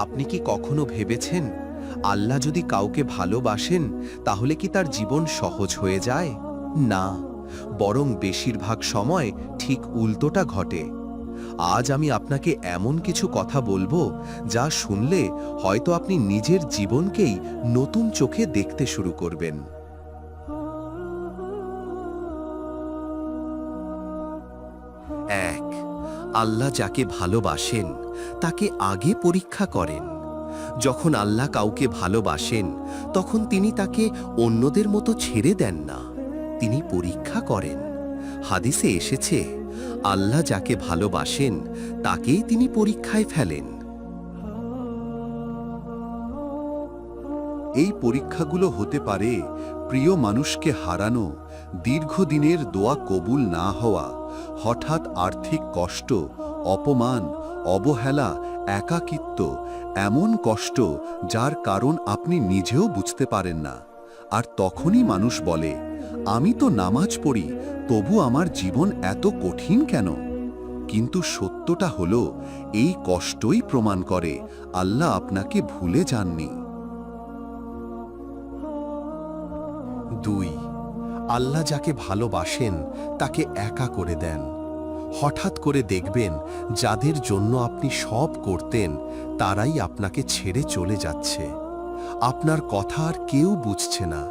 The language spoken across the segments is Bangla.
আপনি কি কখনো ভেবেছেন আল্লাহ যদি কাউকে ভালোবাসেন তাহলে কি তার জীবন সহজ হয়ে যায়? না, বরং বেশিরভাগ সময় ঠিক উল্টোটা ঘটে। আজ আমি আপনাকে এমন কিছু কথা বলবো যা শুনলে হয়তো আপনি নিজের জীবনকেই নতুন চোখে দেখতে শুরু করবেন। 1, আল্লাহ যাকে ভালোবাসেন তাকে আগে পরীক্ষা করেন। যখন আল্লাহ কাউকে ভালোবাসেন তখন তিনি তাকে অন্যদের মতো ছেড়ে দেন না, তিনি পরীক্ষা করেন। হাদিসে এসেছে, আল্লাহ যাকে ভালোবাসেন তাকেই তিনি পরীক্ষায় ফেলেন। এই পরীক্ষাগুলো হতে পারে প্রিয় মানুষকে হারানো, দীর্ঘদিনের দোয়া কবুল না হওয়া, হঠাৎ আর্থিক কষ্ট, অপমান, অবহেলা, একাকিত্ব, এমন কষ্ট যার কারণ আপনি নিজেও বুঝতে পারেন না। আর তখনই মানুষ বলে, আমি তো নামাজ পড়ি, তবু আমার জীবন এত কঠিন কেন? কিন্তু সত্যটা হলো, এই কষ্টই প্রমাণ করে আল্লাহ আপনাকে ভুলে যাননি। 2, আল্লাহ যাকে ভালোবাসেন তাকে একা করে দেন। হঠাৎ করে দেখবেন যাদের জন্য আপনি সব করতেন তারাই আপনাকে ছেড়ে চলে যাচ্ছে। আপনার কথা আর কেউ বুঝছে না,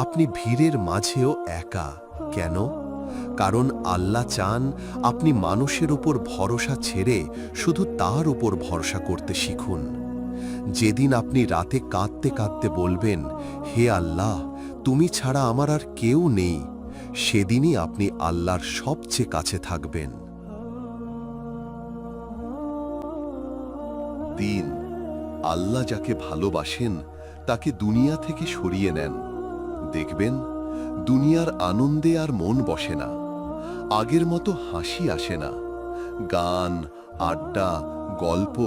আপনি ভিড়ের মাঝেও একা। কেন? কারণ আল্লাহ চান আপনি মানুষের উপর ভরসা ছেড়ে শুধু তার উপর ভরসা করতে শিখুন। যেদিন আপনি রাতে কাঁদতে কাঁদতে বলবেন, হে আল্লাহ, তুমি ছাড়া আমার আর কেউ নেই, সেদিনই আপনি আল্লাহর সবচেয়ে কাছে থাকবেন। 3, আল্লাহ যাকে ভালোবাসেন তাকে দুনিয়া থেকে সরিয়ে নেন। দেখবেন দুনিয়ার আনন্দে আর মন বসে না, আগের মতো হাসি আসে না। গান, আড্ডা, গল্প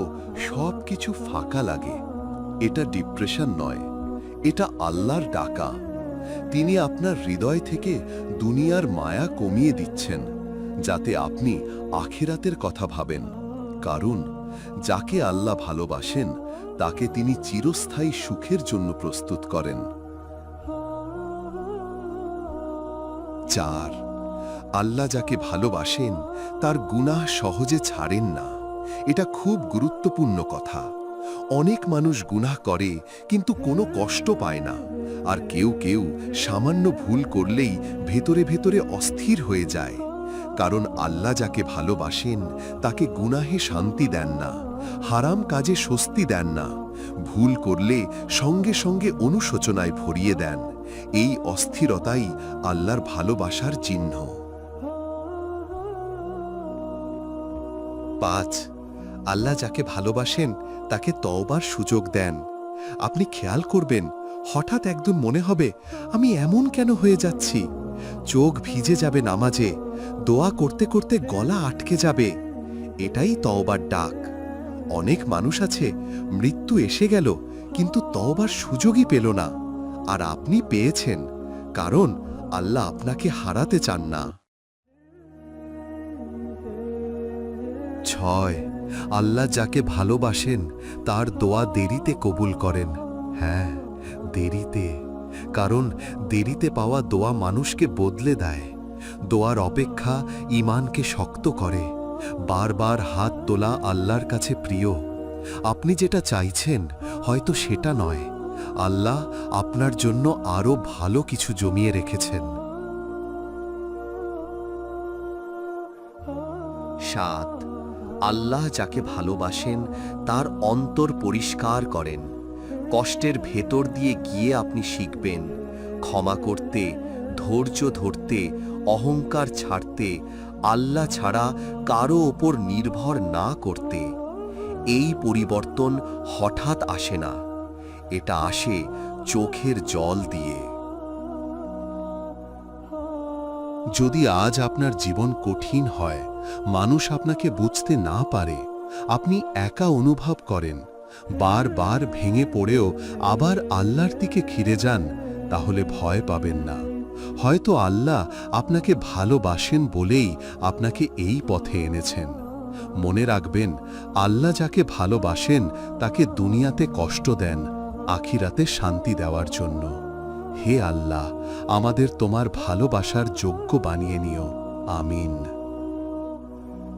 সব কিছু ফাঁকা লাগে। এটা ডিপ্রেশন নয়, এটা আল্লাহর ডাকা। তিনি আপনার হৃদয় থেকে দুনিয়ার মায়া কমিয়ে দিচ্ছেন, যাতে আপনি আখিরাতের কথা ভাবেন। কারণ যাকে আল্লাহ ভালোবাসেন তাকে তিনি চিরস্থায়ী সুখের জন্য প্রস্তুত করেন। 4, আল্লাহ যাকে ভালোবাসেন তার গুনাহ সহজে ছাড়েন না। এটা খুব গুরুত্বপূর্ণ কথা। অনেক মানুষ গুনাহ করে কিন্তু কোনো কষ্ট পায় না, আর কেউ কেউ সামান্য ভুল করলেই ভেতরে ভেতরে অস্থির হয়ে যায়। কারণ আল্লাহ যাকে ভালোবাসেন তাকে গুনাহে শান্তি দেন না, হারাম কাজে স্বস্তি দেন না। ভুল করলে সঙ্গে সঙ্গে অনুশোচনায় ভরিয়ে দেন। এই অস্থিরতাই আল্লাহর ভালোবাসার চিহ্ন। 5, আল্লাহ যাকে ভালোবাসেন তাকে তওবার সুযোগ দেন। আপনি খেয়াল করবেন, হঠাৎ একদিন মনে হবে, আমি এমন কেন হয়ে যাচ্ছি? চোখ ভিজে যাবে নামাজে, দোয়া করতে করতে গলা আটকে যাবে। এটাই তওবার ডাক। অনেক মানুষ আছে, মৃত্যু এসে গেল কিন্তু তওবার সুযোগই পেল না। আর আপনি পেয়েছেন, কারণ আল্লাহ আপনাকে হারাতে চান না। 6, আল্লাহ যাকে ভালোবাসেন তার দোয়া দেরিতে কবুল করেন। হ্যাঁ, দেরিতে। কারণ দেরিতে পাওয়া দোয়া মানুষকে বদলে দেয়। দোয়ার অপেক্ষা ঈমানকে শক্ত করে। বারবার হাত তোলা আল্লাহর কাছে প্রিয়। আপনি যেটা চাইছেন হয়তো সেটা নয়, আল্লাহ আপনার জন্য আরও ভালো কিছু জমিয়ে রেখেছেন। 7, আল্লাহ যাকে ভালোবাসেন তার অন্তর পরিষ্কার করেন। কষ্টের ভেতর দিয়ে গিয়ে আপনি শিখবেন ক্ষমা করতে, ধৈর্য ধরতে, অহংকার ছাড়তে, আল্লাহ ছাড়া কারো ওপর নির্ভর না করতে। এই পরিবর্তন হঠাৎ আসে না, এটা আসে চোখের জল দিয়ে। যদি আজ আপনার জীবন কঠিন হয়, মানুষ আপনাকে বুঝতে না পারে, আপনি একা অনুভব করেন, বারবার ভেঙে পড়েও আবার আল্লাহর দিকে ফিরে যান, তাহলে ভয় পাবেন না। হয়তো আল্লাহ আপনাকে ভালোবাসেন বলেই আপনাকে এই পথে এনেছেন। মনে রাখবেন, আল্লাহ যাকে ভালোবাসেন তাকে দুনিয়াতে কষ্ট দেন, আখিরাতে শান্তি দেওয়ার জন্য। হে আল্লাহ, আমাদের তোমার ভালোবাসার যোগ্য বানিয়ে নিও। আমিন।